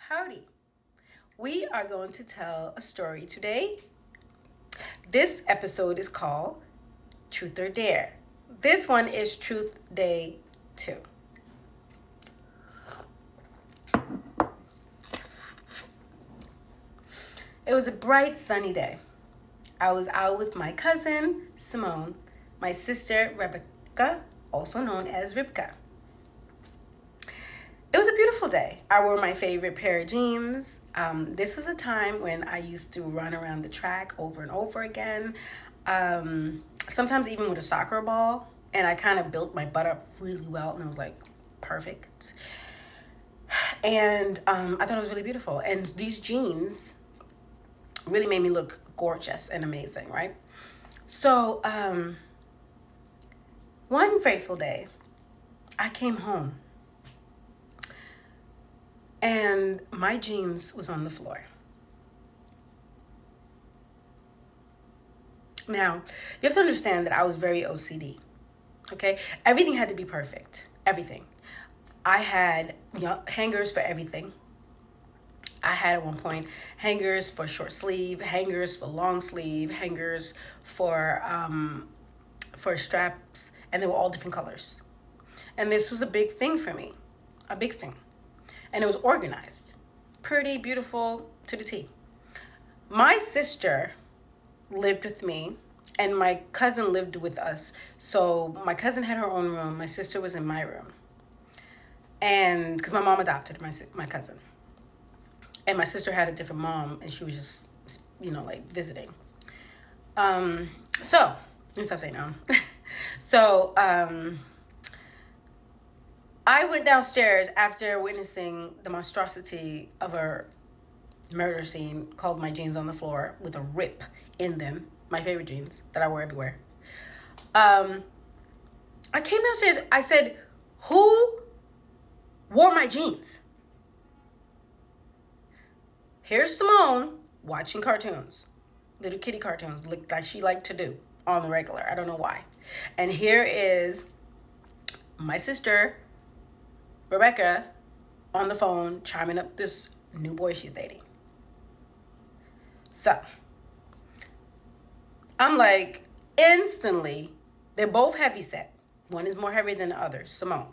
Howdy. We are going to tell a story today. This episode is called Truth or Dare. This one is Truth Day 2. It was a bright sunny day. I was out with my cousin Simone, my sister Rebecca, also known as Ribka. It was a beautiful day. I wore my favorite pair of jeans. This was a time when I used to run around the track over and over again, sometimes even with a soccer ball. And I kind of built my butt up really well, and it was like perfect. And I thought it was really beautiful. And these jeans really made me look gorgeous and amazing, right? So one fateful day, I came home. And my jeans was on the floor. Now, you have to understand that I was very OCD. Okay? Everything had to be perfect. Everything. I had hangers for everything. I had at one point hangers for short sleeve, hangers for long sleeve, hangers for straps, and they were all different colors. And this was a big thing for me. A big thing. And it was organized. Pretty, beautiful, to the T. My sister lived with me, and my cousin lived with us. So my cousin had her own room. My sister was in my room. And because my mom adopted my cousin. And my sister had a different mom, and she was just, like visiting. So, let me stop saying So, I went downstairs after witnessing the monstrosity of a murder scene called My Jeans on the Floor with a rip in them. My favorite jeans that I wear everywhere. I came downstairs. I said, who wore my jeans? Here's Simone watching cartoons. Little kitty cartoons like she liked to do on the regular. I don't know why. And here is my sister Rebecca on the phone chiming up this new boy she's dating. So I'm like, instantly, they're both heavy set. One is more heavy than the other, Simone.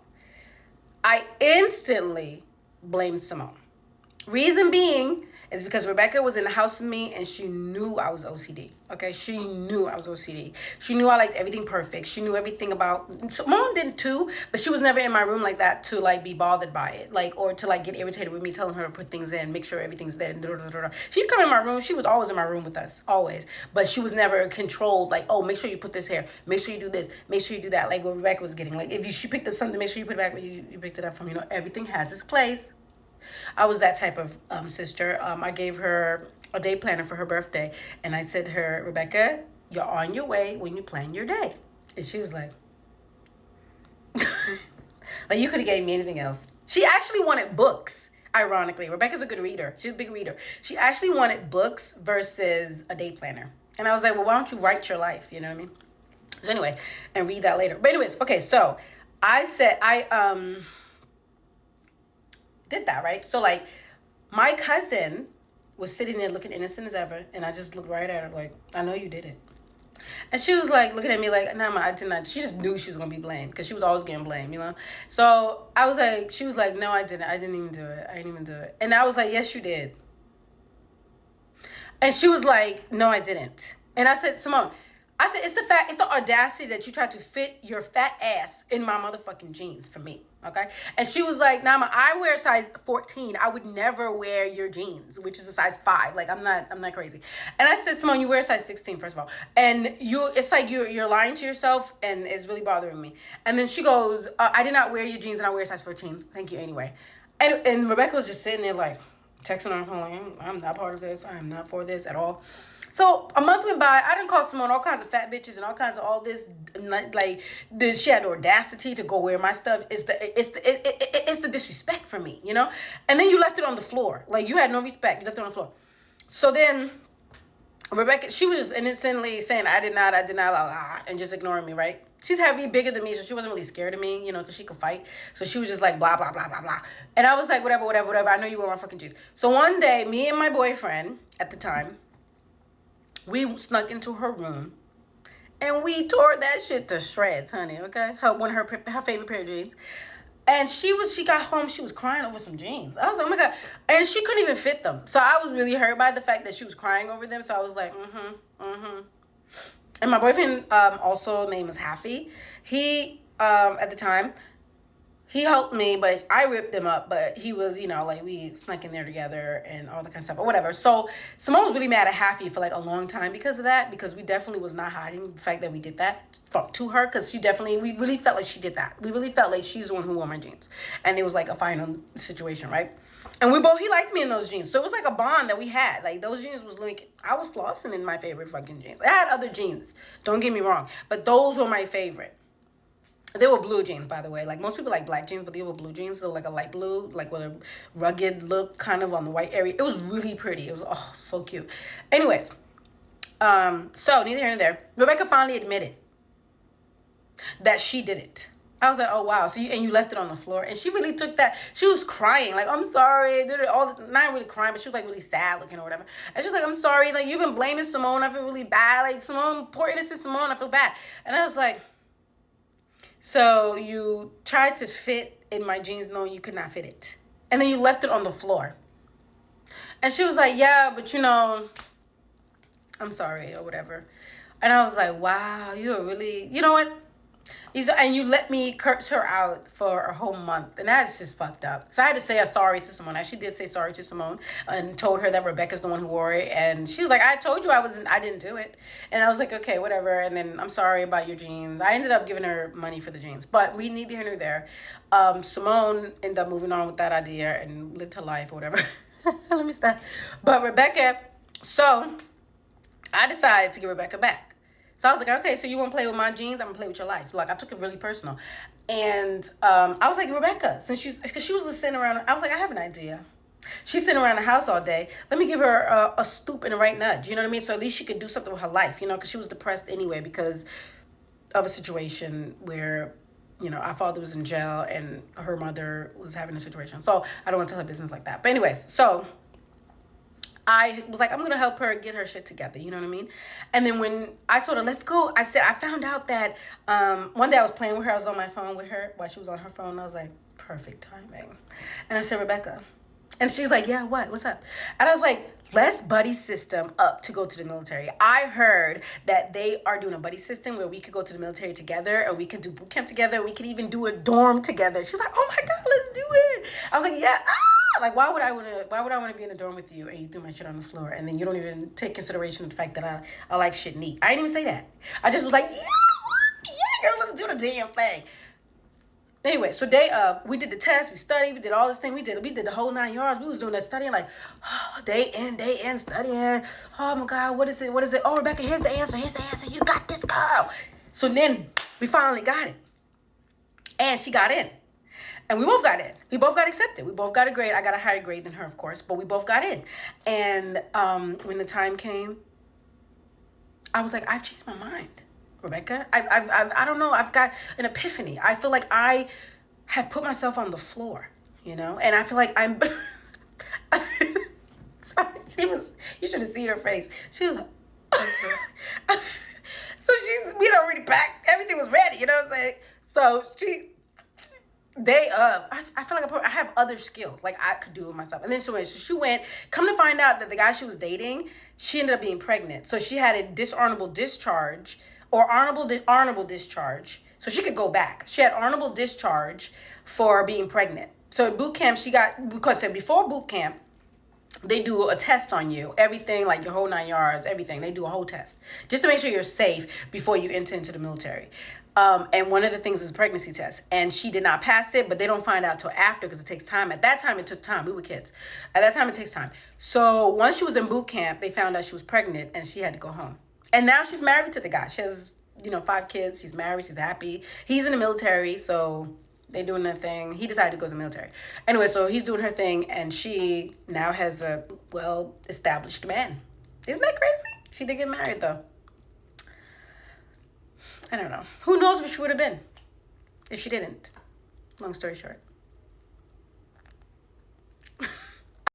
I instantly blamed Simone. Reason being is because Rebecca was in the house with me and she knew I was OCD. Okay, she knew I was OCD. She knew I liked everything perfect. She knew everything about. Simone did too, but she was never in my room like that to like be bothered by it, or to get irritated with me telling her to put things in, make sure everything's there. She'd come in my room. She was always in my room with us, always. But she was never controlled. Oh, make sure you put this here. Make sure you do this. Make sure you do that. Like what Rebecca was getting. If she picked up something, make sure you put it back where you picked it up from. Everything has its place. I was that type of sister. I gave her a day planner for her birthday. And I said to her, Rebecca, you're on your way when you plan your day. And she was like, you could have gave me anything else. She actually wanted books, ironically. Rebecca's a good reader. She's a big reader. She actually wanted books versus a day planner. And I was like, well, why don't you write your life? You know what I mean? So anyway, and read that later. But anyways, okay, so I said, did that, right? So my cousin was sitting there looking innocent as ever, and I just looked right at her like, I know you did it. And she was looking at me like, nah, I did not. She just knew she was gonna be blamed because she was always getting blamed, So I was like, she was like, no, I didn't even do it. I didn't even do it. And I was like, yes, you did. And she was like, no, I didn't. And I said, Simone, it's the audacity that you tried to fit your fat ass in my motherfucking jeans for me, okay? And she was like, Nama, I wear size 14. I would never wear your jeans, which is a size 5. I'm not crazy. And I said, Simone, you wear size 16, first of all. And it's like you're lying to yourself, and it's really bothering me. And then she goes, I did not wear your jeans, and I wear size 14. Thank you anyway. And Rebecca was just sitting there texting on her phone, I'm not part of this. I am not for this at all. So a month went by. I didn't call Simone all kinds of fat bitches and all kinds of all this. She had the audacity to go wear my stuff. It's the disrespect for me, And then you left it on the floor. You had no respect. You left it on the floor. So then Rebecca, she was just innocently saying, I did not, blah, blah, and just ignoring me, right? she's heavy, bigger than me, so she wasn't really scared of me, because she could fight. So she was just like, blah, blah, blah, blah, blah. And I was like, whatever, whatever, whatever. I know you wear my fucking jeans. So one day, me and my boyfriend at the time, we snuck into her room and we tore that shit to shreds, honey, okay? Her favorite pair of jeans. And she got home, she was crying over some jeans. I was like, oh my God. And she couldn't even fit them. So I was really hurt by the fact that she was crying over them. So I was like, And my boyfriend, also name was Happy. He, at the time, he helped me, but I ripped him up. But he was, like we snuck in there together and all that kind of stuff, or whatever. So Simone was really mad at Happy for like a long time because of that, because we definitely was not hiding the fact that we did that to her, because we really felt like she did that. We really felt like she's the one who wore my jeans, and it was like a final situation, right? And he liked me in those jeans. So it was like a bond that we had. Like, those jeans was like, I was flossing in my favorite fucking jeans. I had other jeans, don't get me wrong, but those were my favorite. They were blue jeans, by the way. Like, most people like black jeans, but they were blue jeans. So like a light blue, like with a rugged look kind of on the white area. It was really pretty. It was, so cute. Anyways, so neither here nor there. Rebecca finally admitted that she did it. I was like, oh wow. So you left it on the floor, and she really took that. She was crying, like, I'm sorry. I did it all. Not really crying, but she was like really sad looking or whatever. And she was like, I'm sorry. Like, you've been blaming Simone. I feel really bad. Like, Simone, poor innocent Simone. I feel bad. And I was like, so you tried to fit in my jeans knowing you could not fit it, and then you left it on the floor. And she was like, yeah, but I'm sorry or whatever. And I was like, wow, you are really, you know what? And you let me curse her out for a whole month. And that's just fucked up. So I had to say sorry to Simone. I actually did say sorry to Simone and told her that Rebecca's the one who wore it. And she was like, I told you I didn't do it. And I was like, okay, whatever. And then, I'm sorry about your jeans. I ended up giving her money for the jeans. But we neither here nor there. Simone ended up moving on with that idea and lived her life or whatever. Let me stop. But Rebecca, so I decided to give Rebecca back. So I was like, okay, so you won't play with my jeans? I'm gonna play with your life. Like, I took it really personal. And I was like, Rebecca, because she was just sitting around, I was like, I have an idea. She's sitting around the house all day. Let me give her a stoop and a right nudge. You know what I mean? So at least she could do something with her life, because she was depressed anyway because of a situation where, our father was in jail and her mother was having a situation. So I don't want to tell her business like that. But anyways, so I was like, I'm going to help her get her shit together. You know what I mean? And then when I told her, let's go, I found out that one day I was playing with her. I was on my phone with her while she was on her phone. And I was like, perfect timing. And I said, Rebecca. And she was like, yeah, what? What's up? And I was like, let's buddy system up to go to the military. I heard that they are doing a buddy system where we could go to the military together, or we could do boot camp together. We could even do a dorm together. She was like, oh my God, let's do it. I was like, yeah. Like, why would I want to be in a dorm with you and you threw my shit on the floor, and then you don't even take consideration of the fact that I like shit neat? I didn't even say that. I just was like, yeah, girl, let's do the damn thing. Anyway, so we did the test, we studied, we did all this thing, we did the whole 9 yards. We was doing that studying, like, day in, studying. Oh my God, what is it? Oh, Rebecca, here's the answer, you got this, girl. So then we finally got it, and she got in. And we both got in. We both got accepted. We both got a grade. I got a higher grade than her, of course, but we both got in. And when the time came, I was like, I've changed my mind, Rebecca. I don't know. I've got an epiphany. I feel like I have put myself on the floor, and I feel like I'm. Sorry, you should have seen her face. She was like, so we'd already packed. Everything was ready. You know what I'm saying? So I feel like I have other skills, like I could do it myself. And then so she went, come to find out that the guy she was dating, she ended up being pregnant. So she had a dishonorable discharge, or honorable discharge. So she could go back. She had honorable discharge for being pregnant. So at boot camp, because before boot camp, they do a test on you, everything, like your whole 9 yards, everything. They do a whole test just to make sure you're safe before you enter into the military. And one of the things is a pregnancy test. And she did not pass it, but they don't find out till after because it takes time. At that time, it took time. We were kids. At that time, it takes time. So once she was in boot camp, they found out she was pregnant and she had to go home. And now she's married to the guy. She has, 5 kids. She's married. She's happy. He's in the military, so they doing their thing. He decided to go to the military. Anyway, so he's doing her thing, and she now has a well-established man. Isn't that crazy? She did get married, though. I don't know. Who knows what she would have been if she didn't. Long story short.